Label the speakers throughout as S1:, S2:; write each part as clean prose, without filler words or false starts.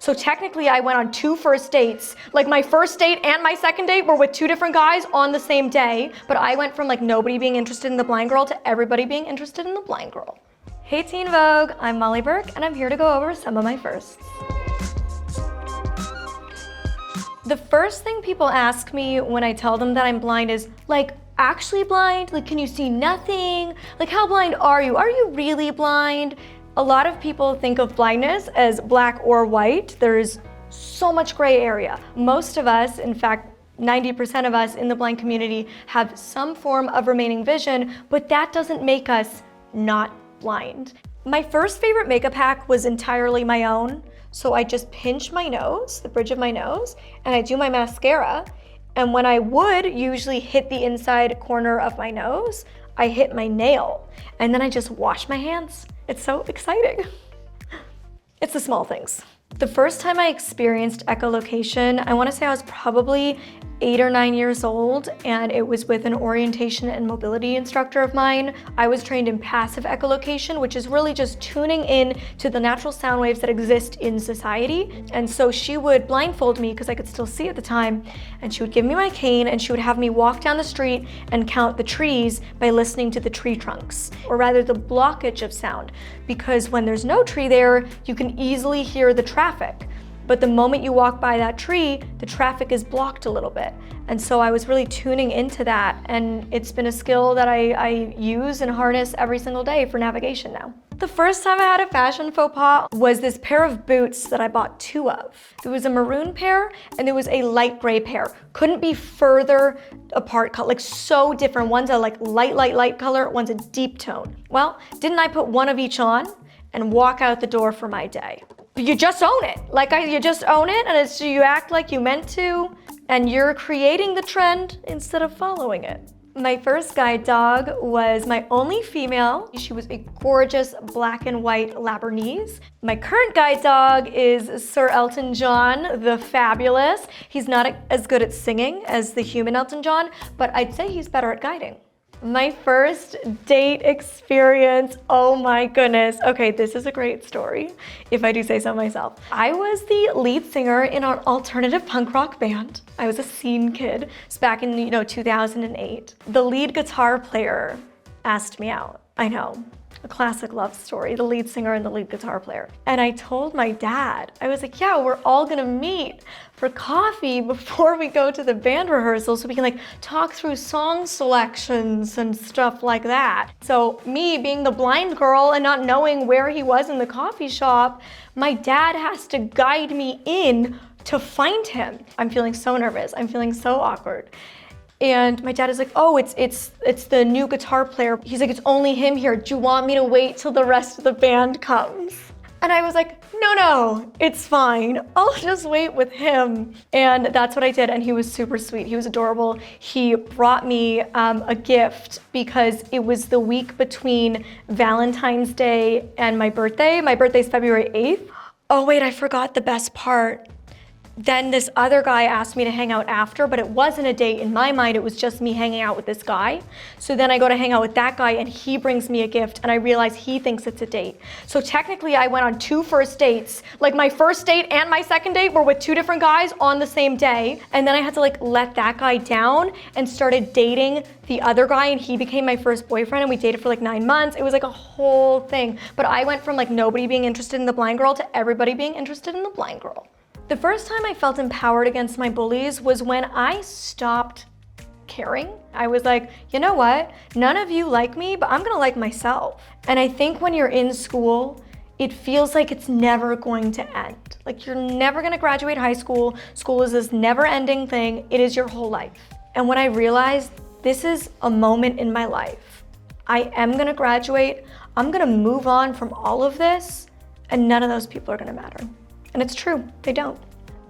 S1: So technically I went on 2 first dates. Like my first date and my second date were with 2 different guys on the same day. But I went from like nobody being interested in the blind girl to everybody being interested in the blind girl. Hey Teen Vogue, I'm Molly Burke and I'm here to go over some of my firsts. The first thing people ask me when I tell them that I'm blind is like, actually blind? Like, can you see nothing? Like, how blind are you? Are you really blind? A lot of people think of blindness as black or white. There's so much gray area. Most of us, in fact, 90% of us in the blind community have some form of remaining vision, but that doesn't make us not blind. My first favorite makeup hack was entirely my own. So I just pinch my nose, the bridge of my nose, and I do my mascara. And when I would usually hit the inside corner of my nose, I hit my nail. And then I just wash my hands. It's so exciting. It's the small things. The first time I experienced echolocation, I want to say I was probably 8 or 9 years old, and it was with an orientation and mobility instructor of mine. I was trained in passive echolocation, which is really just tuning in to the natural sound waves that exist in society. And so she would blindfold me because I could still see at the time, and she would give me my cane and she would have me walk down the street and count the trees by listening to the tree trunks, or rather the blockage of sound, because when there's no tree there, you can easily hear the traffic. But the moment you walk by that tree, the traffic is blocked a little bit. And so I was really tuning into that, and it's been a skill that I use and harness every single day for navigation now. The first time I had a fashion faux pas was this pair of boots that I bought 2 of. There was a maroon pair and there was a light gray pair. Couldn't be further apart, like so different. One's a like light color, one's a deep tone. Well, didn't I put one of each on and walk out the door for my day? But you just own it. You just own it, and you act like you meant to, and you're creating the trend instead of following it. My first guide dog was my only female. She was a gorgeous black and white Labernese. My current guide dog is Sir Elton John, the fabulous. He's not as good at singing as the human Elton John, but I'd say he's better at guiding. My first date experience, oh my goodness. Okay, this is a great story, if I do say so myself. I was the lead singer in an alternative punk rock band. I was a scene kid. It's back in 2008. The lead guitar player asked me out. I know, a classic love story, the lead singer and the lead guitar player. And I told my dad, I was like, yeah, we're all gonna meet for coffee before we go to the band rehearsal so we can talk through song selections and stuff like that. So me being the blind girl and not knowing where he was in the coffee shop, my dad has to guide me in to find him. I'm feeling so nervous, I'm feeling so awkward. And my dad is like, oh, it's the new guitar player. He's like, it's only him here. Do you want me to wait till the rest of the band comes? And I was like, no, it's fine. I'll just wait with him. And that's what I did. And he was super sweet. He was adorable. He brought me a gift because it was the week between Valentine's Day and my birthday. My birthday's February 8th. Oh wait, I forgot the best part. Then this other guy asked me to hang out after, but it wasn't a date. In my mind, it was just me hanging out with this guy. So then I go to hang out with that guy and he brings me a gift and I realize he thinks it's a date. So technically I went on 2 first dates. Like my first date and my second date were with 2 different guys on the same day. And then I had to let that guy down and started dating the other guy, and he became my first boyfriend, and we dated for 9 months. It was a whole thing. But I went from nobody being interested in the blind girl to everybody being interested in the blind girl. The first time I felt empowered against my bullies was when I stopped caring. I was like, you know what? None of you like me, but I'm gonna like myself. And I think when you're in school, it feels like it's never going to end. You're never gonna graduate high school. School is this never-ending thing. It is your whole life. And when I realized this is a moment in my life, I am gonna graduate, I'm gonna move on from all of this, and none of those people are gonna matter. And it's true, they don't.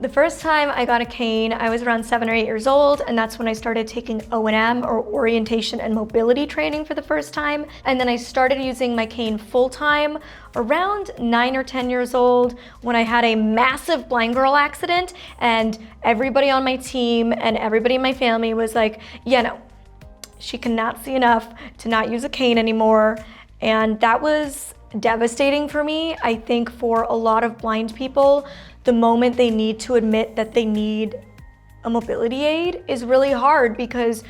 S1: The first time I got a cane, I was around 7 or 8 years old, and that's when I started taking O&M, or orientation and mobility training, for the first time. And then I started using my cane full-time around 9 or 10 years old when I had a massive blind girl accident, and everybody on my team and everybody in my family was like, yeah, no, she cannot see enough to not use a cane anymore. And that was devastating for me. I think for a lot of blind people, the moment they need to admit that they need a mobility aid is really hard because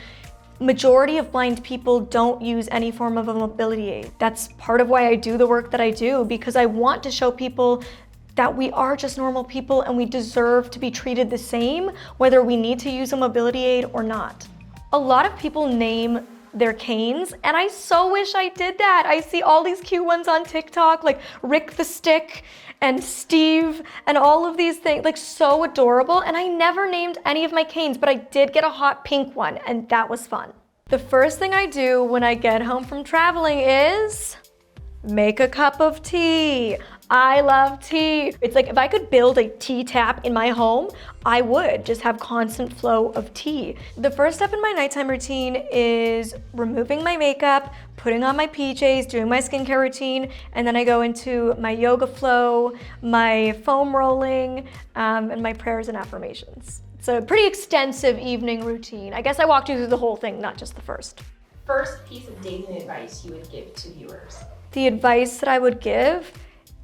S1: majority of blind people don't use any form of a mobility aid. That's part of why I do the work that I do, because I want to show people that we are just normal people and we deserve to be treated the same, whether we need to use a mobility aid or not. A lot of people name their canes, and I so wish I did that. I see all these cute ones on TikTok, like Rick the Stick and Steve and all of these things, like so adorable. And I never named any of my canes, but I did get a hot pink one, and that was fun. The first thing I do when I get home from traveling is make a cup of tea. I love tea. It's like if I could build a tea tap in my home, I would just have constant flow of tea. The first step in my nighttime routine is removing my makeup, putting on my PJs, doing my skincare routine, and then I go into my yoga flow, my foam rolling, and my prayers and affirmations. It's a pretty extensive evening routine. I guess I walked you through the whole thing, not just the first.
S2: First piece of dating advice you would give to viewers.
S1: The advice that I would give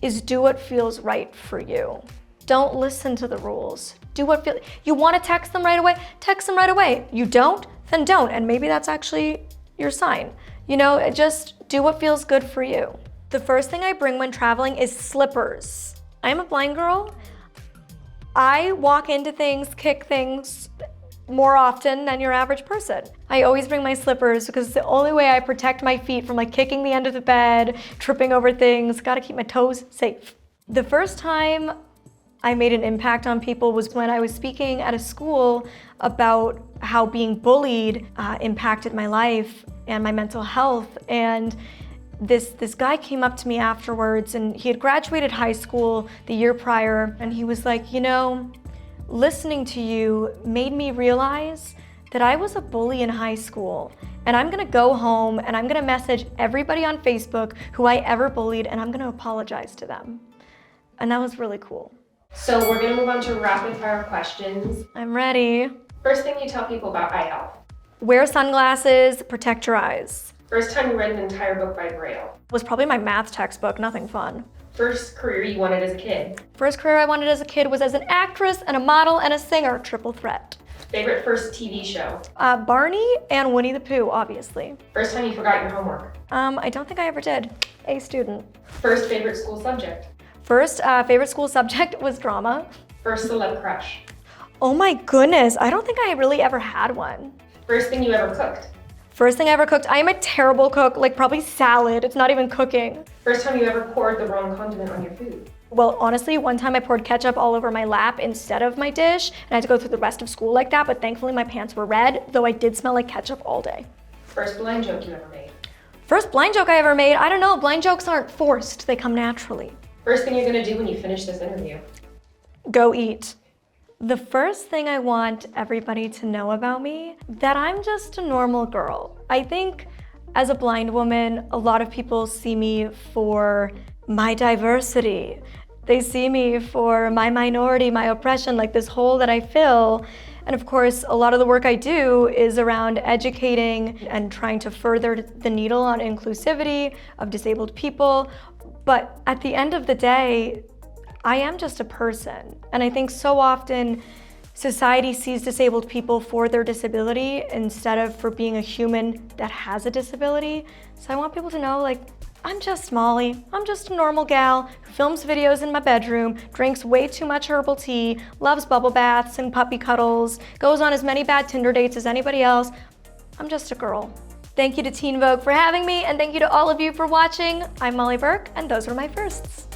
S1: is do what feels right for you. Don't listen to the rules. Do what feels, you want to text them right away? Text them right away. You don't? Then don't. And maybe that's actually your sign. You know, just do what feels good for you. The first thing I bring when traveling is slippers. I'm a blind girl. I walk into things, kick things more often than your average person. I always bring my slippers because it's the only way I protect my feet from like kicking the end of the bed, tripping over things, gotta keep my toes safe. The first time I made an impact on people was when I was speaking at a school about how being bullied impacted my life and my mental health. And this guy came up to me afterwards, and he had graduated high school the year prior, and he was like, you know, listening to you made me realize that I was a bully in high school, and I'm gonna go home and I'm gonna message everybody on Facebook who I ever bullied, and I'm gonna apologize to them. And that was really cool.
S2: So we're gonna move on to rapid fire questions.
S1: I'm ready.
S2: First thing you tell people about eye health.
S1: Wear sunglasses, protect your eyes.
S2: First time you read an entire book by Braille.
S1: Was probably my math textbook, nothing fun.
S2: First career you wanted as a kid.
S1: First career I wanted as a kid was as an actress and a model and a singer, triple threat.
S2: Favorite first TV show.
S1: Barney and Winnie the Pooh, obviously.
S2: First time you forgot your homework.
S1: I don't think I ever did. A student.
S2: First favorite school subject.
S1: First favorite school subject was drama.
S2: First celeb crush.
S1: Oh my goodness, I don't think I really ever had one.
S2: First thing you ever cooked.
S1: First thing I ever cooked, I am a terrible cook, like probably salad, it's not even cooking.
S2: First time you ever poured the wrong condiment on your food.
S1: Well, honestly, one time I poured ketchup all over my lap instead of my dish, and I had to go through the rest of school like that, but thankfully my pants were red, though I did smell like ketchup all day.
S2: First blind joke you ever made.
S1: First blind joke I ever made, I don't know, blind jokes aren't forced, they come naturally.
S2: First thing you're gonna do when you finish this interview.
S1: Go eat. The first thing I want everybody to know about me, that I'm just a normal girl. I think as a blind woman, a lot of people see me for my diversity. They see me for my minority, my oppression, like this hole that I fill. And of course, a lot of the work I do is around educating and trying to further the needle on inclusivity of disabled people. But at the end of the day, I am just a person. And I think so often society sees disabled people for their disability instead of for being a human that has a disability. So I want people to know, like, I'm just Molly. I'm just a normal gal who films videos in my bedroom, drinks way too much herbal tea, loves bubble baths and puppy cuddles, goes on as many bad Tinder dates as anybody else. I'm just a girl. Thank you to Teen Vogue for having me, and thank you to all of you for watching. I'm Molly Burke, and those were my firsts.